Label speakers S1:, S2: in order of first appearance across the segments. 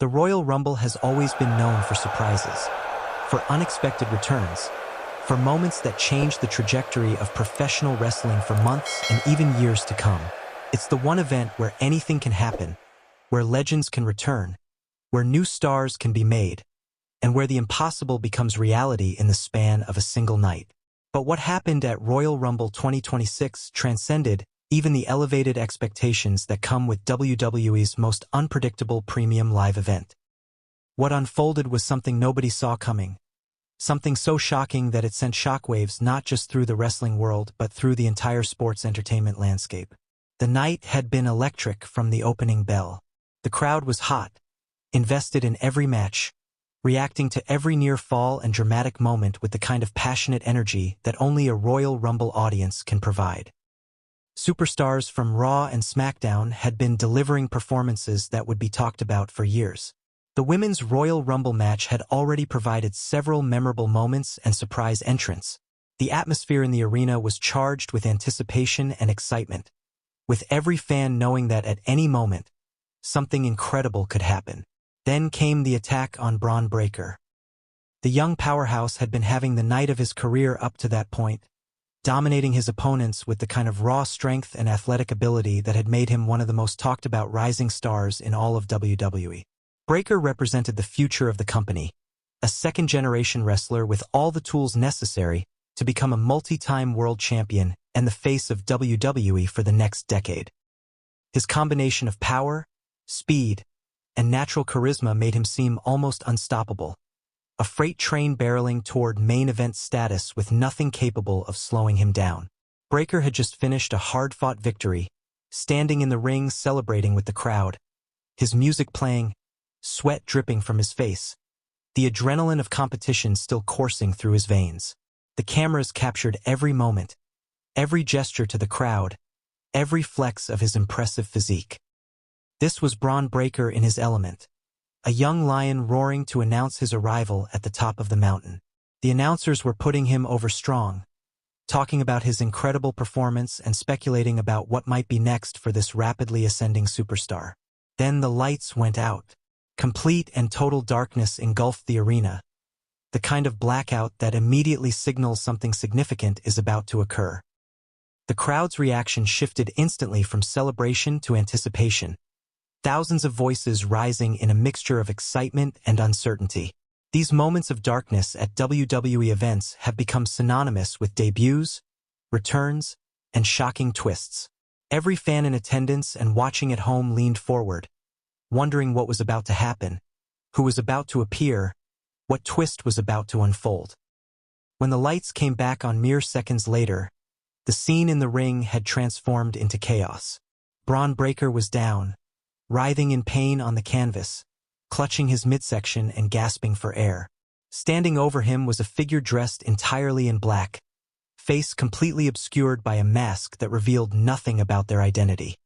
S1: The Royal Rumble has always been known for surprises, for unexpected returns, for moments that change the trajectory of professional wrestling for months and even years to come. It's the one event where anything can happen, where legends can return, where new stars can be made, and where the impossible becomes reality in the span of a single night. But what happened at Royal Rumble 2026 transcended even the elevated expectations that come with WWE's most unpredictable premium live event. What unfolded was something nobody saw coming. Something so shocking that it sent shockwaves not just through the wrestling world but through the entire sports entertainment landscape. The night had been electric from the opening bell. The crowd was hot, invested in every match, reacting to every near fall and dramatic moment with the kind of passionate energy that only a Royal Rumble audience can provide. Superstars from Raw and SmackDown had been delivering performances that would be talked about for years. The Women's Royal Rumble match had already provided several memorable moments and surprise entrants. The atmosphere in the arena was charged with anticipation and excitement, with every fan knowing that at any moment, something incredible could happen. Then came the attack on Braun Breaker. The young powerhouse had been having the night of his career up to that point, dominating his opponents with the kind of raw strength and athletic ability that had made him one of the most talked about rising stars in all of WWE. Breaker represented the future of the company, a second-generation wrestler with all the tools necessary to become a multi-time world champion and the face of WWE for the next decade. His combination of power, speed, and natural charisma made him seem almost unstoppable, a freight train barreling toward main event status with nothing capable of slowing him down. Breaker had just finished a hard-fought victory, standing in the ring celebrating with the crowd, his music playing, sweat dripping from his face, the adrenaline of competition still coursing through his veins. The cameras captured every moment, every gesture to the crowd, every flex of his impressive physique. This was Braun Breaker in his element, a young lion roaring to announce his arrival at the top of the mountain. The announcers were putting him over strong, talking about his incredible performance and speculating about what might be next for this rapidly ascending superstar. Then the lights went out. Complete and total darkness engulfed the arena, the kind of blackout that immediately signals something significant is about to occur. The crowd's reaction shifted instantly from celebration to anticipation, thousands of voices rising in a mixture of excitement and uncertainty. These moments of darkness at WWE events have become synonymous with debuts, returns, and shocking twists. Every fan in attendance and watching at home leaned forward, wondering what was about to happen, who was about to appear, what twist was about to unfold. When the lights came back on mere seconds later, the scene in the ring had transformed into chaos. Braun Breaker was down, writhing in pain on the canvas, clutching his midsection and gasping for air. Standing over him was a figure dressed entirely in black, face completely obscured by a mask that revealed nothing about their identity.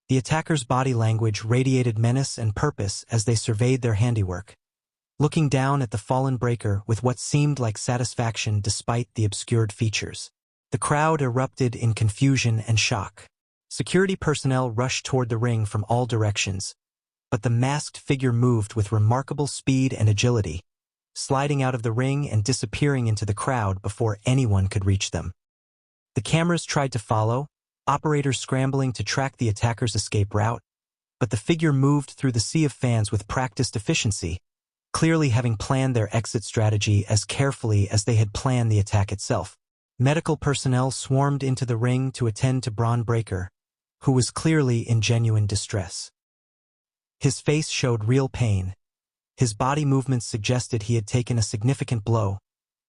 S1: The attacker's body language radiated menace and purpose as they surveyed their handiwork, looking down at the fallen Breaker with what seemed like satisfaction despite the obscured features. The crowd erupted in confusion and shock. Security personnel rushed toward the ring from all directions, but the masked figure moved with remarkable speed and agility, sliding out of the ring and disappearing into the crowd before anyone could reach them. The cameras tried to follow, operators scrambling to track the attacker's escape route, but the figure moved through the sea of fans with practiced efficiency, clearly having planned their exit strategy as carefully as they had planned the attack itself. Medical personnel swarmed into the ring to attend to Braun Breaker, who was clearly in genuine distress. His face showed real pain, his body movements suggested he had taken a significant blow,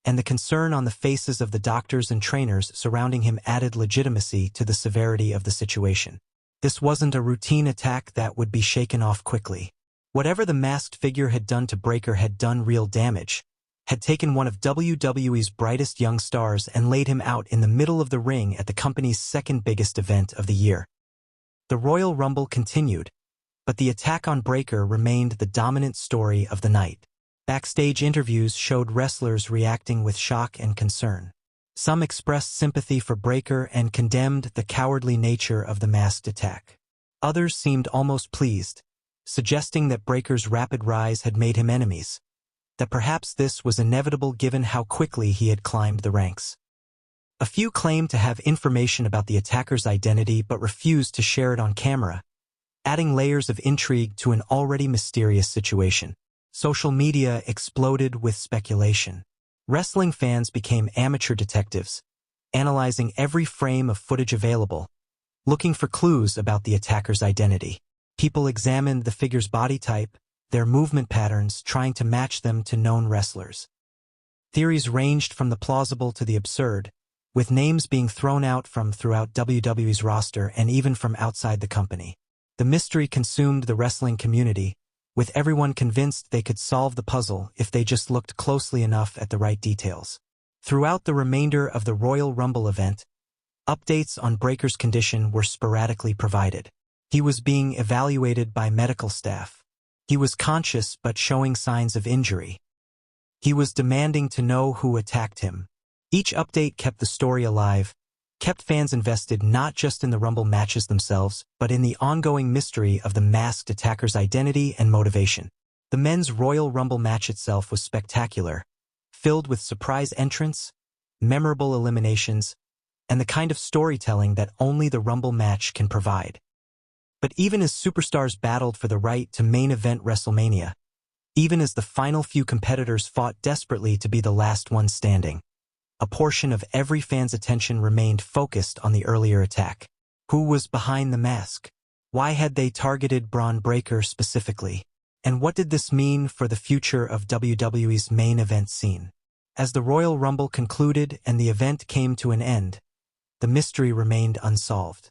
S1: and the concern on the faces of the doctors and trainers surrounding him added legitimacy to the severity of the situation. This wasn't a routine attack that would be shaken off quickly. Whatever the masked figure had done to Breaker had done real damage, had taken one of WWE's brightest young stars and laid him out in the middle of the ring at the company's second biggest event of the year. The Royal Rumble continued, but the attack on Breaker remained the dominant story of the night. Backstage interviews showed wrestlers reacting with shock and concern. Some expressed sympathy for Breaker and condemned the cowardly nature of the masked attack. Others seemed almost pleased, suggesting that Breaker's rapid rise had made him enemies, that perhaps this was inevitable given how quickly he had climbed the ranks. A few claimed to have information about the attacker's identity but refused to share it on camera, adding layers of intrigue to an already mysterious situation. Social media exploded with speculation. Wrestling fans became amateur detectives, analyzing every frame of footage available, looking for clues about the attacker's identity. People examined the figure's body type, their movement patterns, trying to match them to known wrestlers. Theories ranged from the plausible to the absurd, with names being thrown out from throughout WWE's roster and even from outside the company. The mystery consumed the wrestling community, with everyone convinced they could solve the puzzle if they just looked closely enough at the right details. Throughout the remainder of the Royal Rumble event, updates on Breaker's condition were sporadically provided. He was being evaluated by medical staff. He was conscious but showing signs of injury. He was demanding to know who attacked him. Each update kept the story alive, kept fans invested not just in the Rumble matches themselves, but in the ongoing mystery of the masked attacker's identity and motivation. The men's Royal Rumble match itself was spectacular, filled with surprise entrants, memorable eliminations, and the kind of storytelling that only the Rumble match can provide. But even as superstars battled for the right to main event WrestleMania, even as the final few competitors fought desperately to be the last one standing, a portion of every fan's attention remained focused on the earlier attack. Who was behind the mask? Why had they targeted Braun Breaker specifically? And what did this mean for the future of WWE's main event scene? As the Royal Rumble concluded and the event came to an end, the mystery remained unsolved.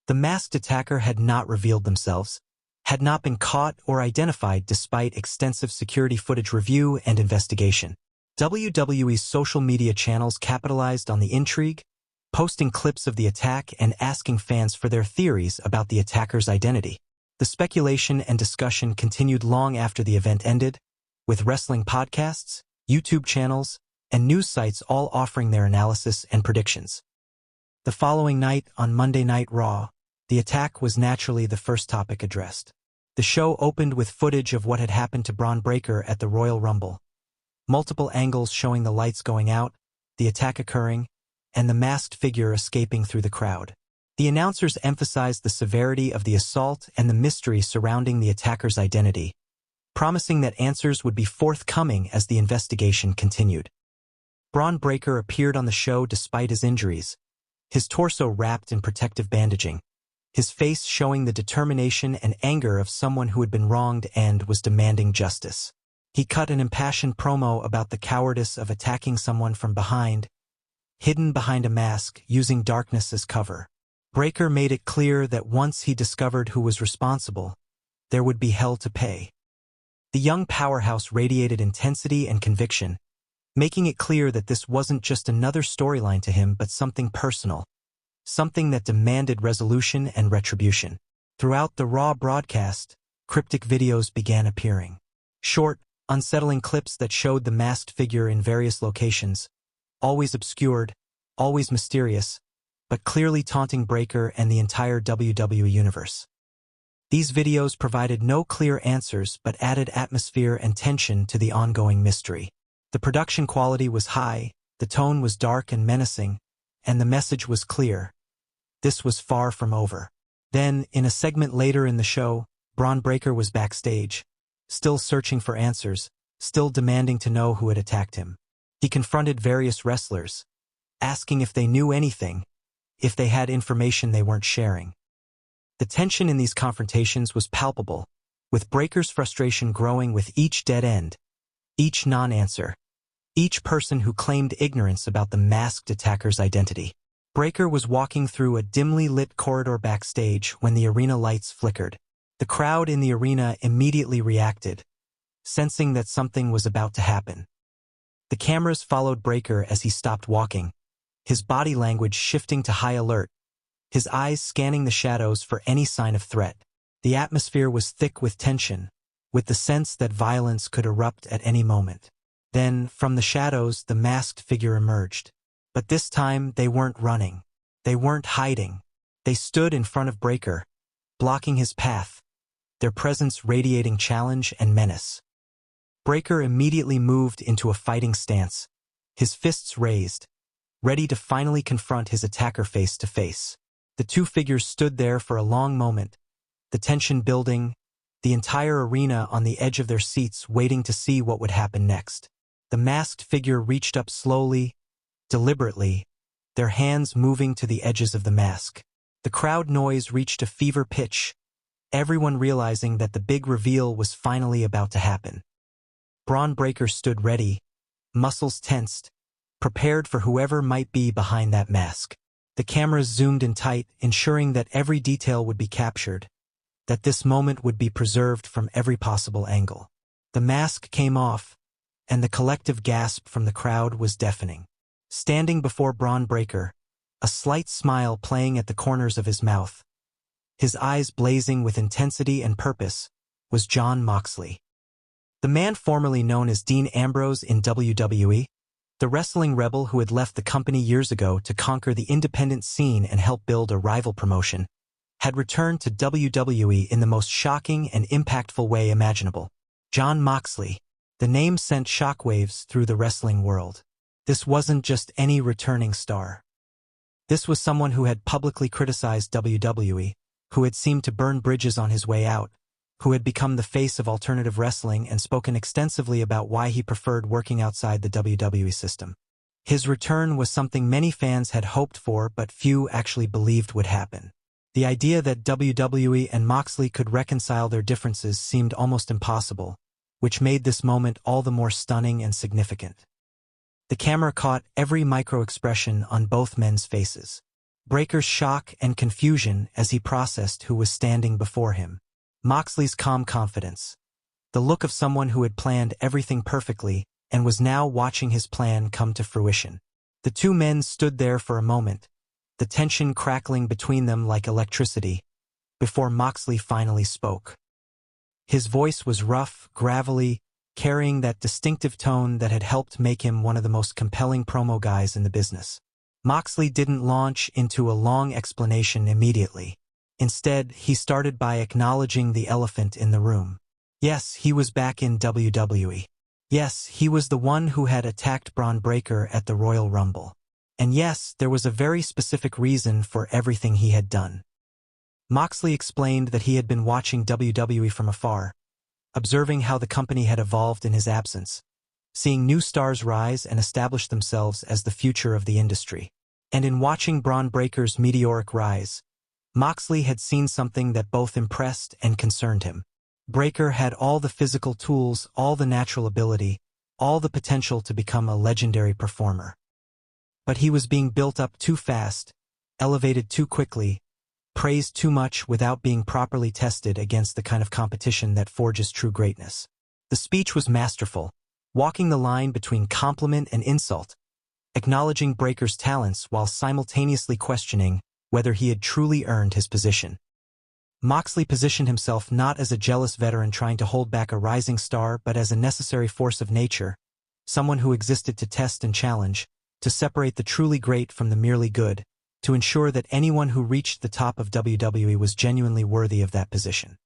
S1: The masked attacker had not revealed themselves, had not been caught or identified despite extensive security footage review and investigation. WWE's social media channels capitalized on the intrigue, posting clips of the attack and asking fans for their theories about the attacker's identity. The speculation and discussion continued long after the event ended, with wrestling podcasts, YouTube channels, and news sites all offering their analysis and predictions. The following night, on Monday Night Raw, the attack was naturally the first topic addressed. The show opened with footage of what had happened to Braun Breaker at the Royal Rumble. Multiple angles showing the lights going out, the attack occurring, and the masked figure escaping through the crowd. The announcers emphasized the severity of the assault and the mystery surrounding the attacker's identity, promising that answers would be forthcoming as the investigation continued. Braun Breaker appeared on the show despite his injuries, his torso wrapped in protective bandaging, his face showing the determination and anger of someone who had been wronged and was demanding justice. He cut an impassioned promo about the cowardice of attacking someone from behind, hidden behind a mask, using darkness as cover. Breaker made it clear that once he discovered who was responsible, there would be hell to pay. The young powerhouse radiated intensity and conviction, making it clear that this wasn't just another storyline to him but something personal, something that demanded resolution and retribution. Throughout the Raw broadcast, cryptic videos began appearing. Short, unsettling clips that showed the masked figure in various locations, always obscured, always mysterious, but clearly taunting Breaker and the entire WWE Universe. These videos provided no clear answers but added atmosphere and tension to the ongoing mystery. The production quality was high, the tone was dark and menacing, and the message was clear. This was far from over. Then, in a segment later in the show, Braun Breaker was backstage, still searching for answers, still demanding to know who had attacked him. He confronted various wrestlers, asking if they knew anything, if they had information they weren't sharing. The tension in these confrontations was palpable, with Breaker's frustration growing with each dead end, each non-answer, each person who claimed ignorance about the masked attacker's identity. Breaker was walking through a dimly lit corridor backstage when the arena lights flickered. The crowd in the arena immediately reacted, sensing that something was about to happen. The cameras followed Breaker as he stopped walking, his body language shifting to high alert, his eyes scanning the shadows for any sign of threat. The atmosphere was thick with tension, with the sense that violence could erupt at any moment. Then, from the shadows, the masked figure emerged. But this time, they weren't running. They weren't hiding. They stood in front of Breaker, blocking his path, their presence radiating challenge and menace. Breakker immediately moved into a fighting stance, his fists raised, ready to finally confront his attacker face to face. The two figures stood there for a long moment, the tension building, the entire arena on the edge of their seats waiting to see what would happen next. The masked figure reached up slowly, deliberately, their hands moving to the edges of the mask. The crowd noise reached a fever pitch, everyone realizing that the big reveal was finally about to happen. Braun Breakker stood ready, muscles tensed, prepared for whoever might be behind that mask. The cameras zoomed in tight, ensuring that every detail would be captured, that this moment would be preserved from every possible angle. The mask came off, and the collective gasp from the crowd was deafening. Standing before Braun Breakker, a slight smile playing at the corners of his mouth, his eyes blazing with intensity and purpose, was Jon Moxley. The man formerly known as Dean Ambrose in WWE, the wrestling rebel who had left the company years ago to conquer the independent scene and help build a rival promotion, had returned to WWE in the most shocking and impactful way imaginable. Jon Moxley. The name sent shockwaves through the wrestling world. This wasn't just any returning star. This was someone who had publicly criticized WWE, who had seemed to burn bridges on his way out, who had become the face of alternative wrestling and spoken extensively about why he preferred working outside the WWE system. His return was something many fans had hoped for but few actually believed would happen. The idea that WWE and Moxley could reconcile their differences seemed almost impossible, which made this moment all the more stunning and significant. The camera caught every micro-expression on both men's faces. Breakker's shock and confusion as he processed who was standing before him. Moxley's calm confidence. The look of someone who had planned everything perfectly and was now watching his plan come to fruition. The two men stood there for a moment, the tension crackling between them like electricity, before Moxley finally spoke. His voice was rough, gravelly, carrying that distinctive tone that had helped make him one of the most compelling promo guys in the business. Moxley didn't launch into a long explanation immediately. Instead, he started by acknowledging the elephant in the room. Yes, he was back in WWE. Yes, he was the one who had attacked Braun Breakker at the Royal Rumble. And yes, there was a very specific reason for everything he had done. Moxley explained that he had been watching WWE from afar, observing how the company had evolved in his absence, seeing new stars rise and establish themselves as the future of the industry. And in watching Braun Breakker's meteoric rise, Moxley had seen something that both impressed and concerned him. Breakker had all the physical tools, all the natural ability, all the potential to become a legendary performer. But he was being built up too fast, elevated too quickly, praised too much without being properly tested against the kind of competition that forges true greatness. The speech was masterful, walking the line between compliment and insult, acknowledging Breakker's talents while simultaneously questioning whether he had truly earned his position. Moxley positioned himself not as a jealous veteran trying to hold back a rising star but as a necessary force of nature, someone who existed to test and challenge, to separate the truly great from the merely good, to ensure that anyone who reached the top of WWE was genuinely worthy of that position.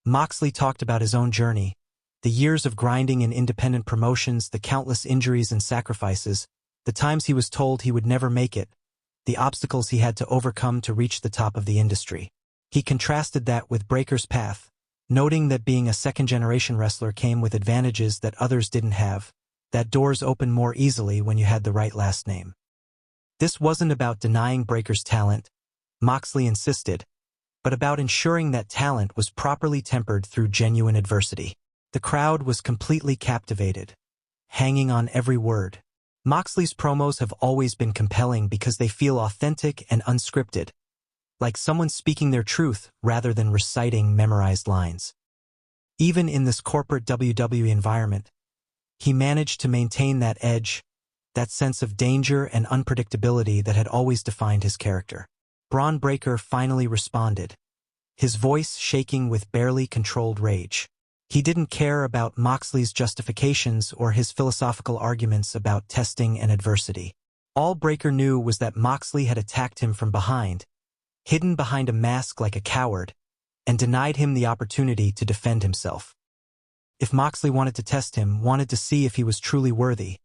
S1: Moxley talked about his own journey, the years of grinding in independent promotions, the countless injuries and sacrifices, the times he was told he would never make it, the obstacles he had to overcome to reach the top of the industry. He contrasted that with Breakker's path, noting that being a second-generation wrestler came with advantages that others didn't have, that doors opened more easily when you had the right last name. This wasn't about denying Breakker's talent, Moxley insisted, but about ensuring that talent was properly tempered through genuine adversity. The crowd was completely captivated, hanging on every word. Moxley's promos have always been compelling because they feel authentic and unscripted, like someone speaking their truth rather than reciting memorized lines. Even in this corporate WWE environment, he managed to maintain that edge, that sense of danger and unpredictability that had always defined his character. Braun Breakker finally responded, his voice shaking with barely controlled rage. He didn't care about Moxley's justifications or his philosophical arguments about testing and adversity. All Breakker knew was that Moxley had attacked him from behind, hidden behind a mask like a coward, and denied him the opportunity to defend himself. If Moxley wanted to test him, wanted to see if he was truly worthy,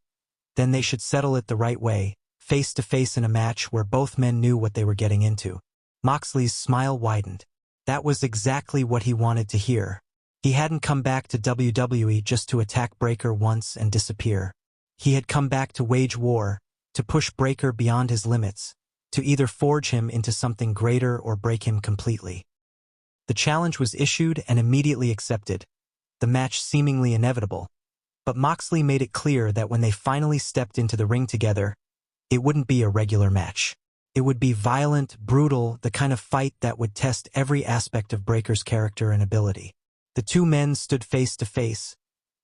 S1: then they should settle it the right way, face to face in a match where both men knew what they were getting into. Moxley's smile widened. That was exactly what he wanted to hear. He hadn't come back to WWE just to attack Breakker once and disappear. He had come back to wage war, to push Breakker beyond his limits, to either forge him into something greater or break him completely. The challenge was issued and immediately accepted, the match seemingly inevitable, but Moxley made it clear that when they finally stepped into the ring together, it wouldn't be a regular match. It would be violent, brutal, the kind of fight that would test every aspect of Breakker's character and ability. The two men stood face to face,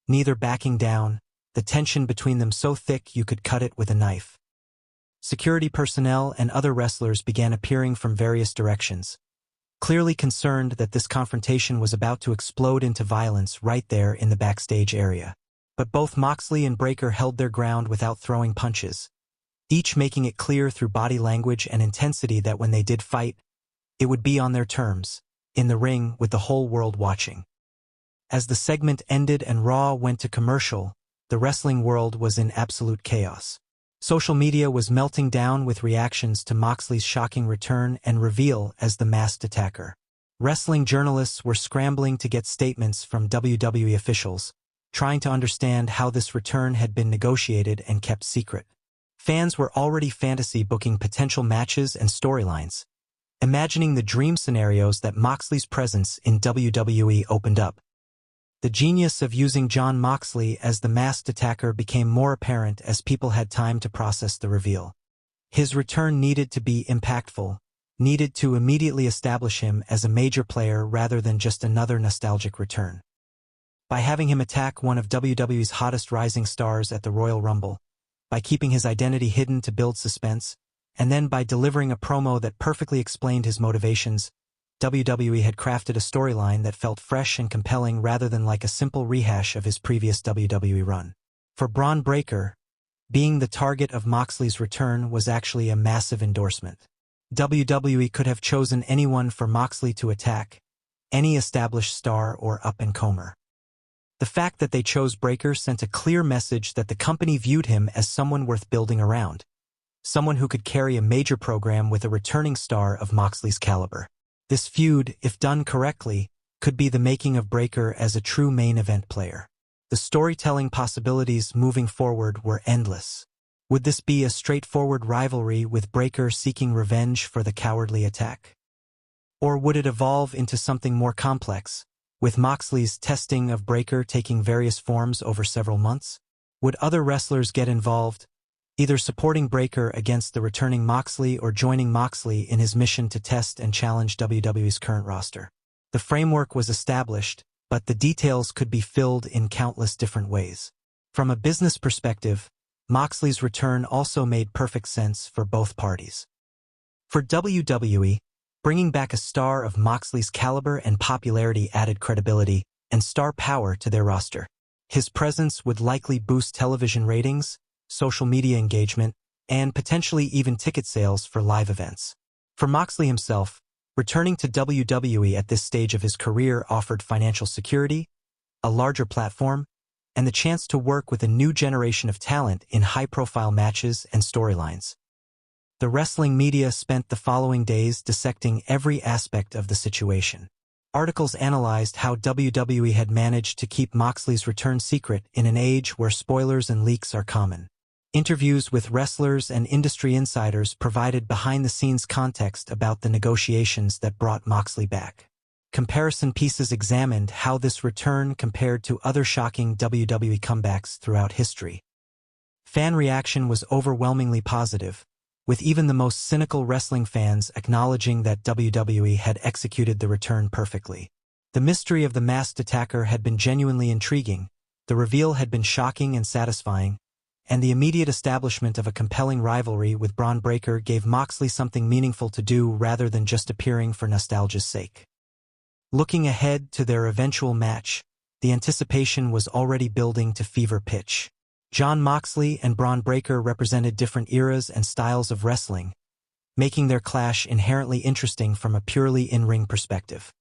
S1: neither backing down, the tension between them so thick you could cut it with a knife. Security personnel and other wrestlers began appearing from various directions, clearly concerned that this confrontation was about to explode into violence right there in the backstage area. But both Moxley and Breakker held their ground without throwing punches, each making it clear through body language and intensity that when they did fight, it would be on their terms, in the ring with the whole world watching. As the segment ended and Raw went to commercial, the wrestling world was in absolute chaos. Social media was melting down with reactions to Moxley's shocking return and reveal as the masked attacker. Wrestling journalists were scrambling to get statements from WWE officials, trying to understand how this return had been negotiated and kept secret. Fans were already fantasy booking potential matches and storylines, imagining the dream scenarios that Moxley's presence in WWE opened up. The genius of using Jon Moxley as the masked attacker became more apparent as people had time to process the reveal. His return needed to be impactful, needed to immediately establish him as a major player rather than just another nostalgic return. By having him attack one of WWE's hottest rising stars at the Royal Rumble, by keeping his identity hidden to build suspense, and then by delivering a promo that perfectly explained his motivations, WWE had crafted a storyline that felt fresh and compelling rather than like a simple rehash of his previous WWE run. For Bron Breakker, being the target of Moxley's return was actually a massive endorsement. WWE could have chosen anyone for Moxley to attack, any established star or up-and-comer. The fact that they chose Breakker sent a clear message that the company viewed him as someone worth building around, someone who could carry a major program with a returning star of Moxley's caliber. This feud, if done correctly, could be the making of Breakker as a true main event player. The storytelling possibilities moving forward were endless. Would this be a straightforward rivalry with Breakker seeking revenge for the cowardly attack? Or would it evolve into something more complex, with Moxley's testing of Breakker taking various forms over several months? Would other wrestlers get involved, either supporting Breakker against the returning Moxley or joining Moxley in his mission to test and challenge WWE's current roster? The framework was established, but the details could be filled in countless different ways. From a business perspective, Moxley's return also made perfect sense for both parties. For WWE, bringing back a star of Moxley's caliber and popularity added credibility and star power to their roster. His presence would likely boost television ratings, social media engagement, and potentially even ticket sales for live events. For Moxley himself, returning to WWE at this stage of his career offered financial security, a larger platform, and the chance to work with a new generation of talent in high-profile matches and storylines. The wrestling media spent the following days dissecting every aspect of the situation. Articles analyzed how WWE had managed to keep Moxley's return secret in an age where spoilers and leaks are common. Interviews with wrestlers and industry insiders provided behind-the-scenes context about the negotiations that brought Moxley back. Comparison pieces examined how this return compared to other shocking WWE comebacks throughout history. Fan reaction was overwhelmingly positive, with even the most cynical wrestling fans acknowledging that WWE had executed the return perfectly. The mystery of the masked attacker had been genuinely intriguing, the reveal had been shocking and satisfying, and the immediate establishment of a compelling rivalry with Bron Breakker gave Moxley something meaningful to do rather than just appearing for nostalgia's sake. Looking ahead to their eventual match, the anticipation was already building to fever pitch. Jon Moxley and Bron Breakker represented different eras and styles of wrestling, making their clash inherently interesting from a purely in-ring perspective.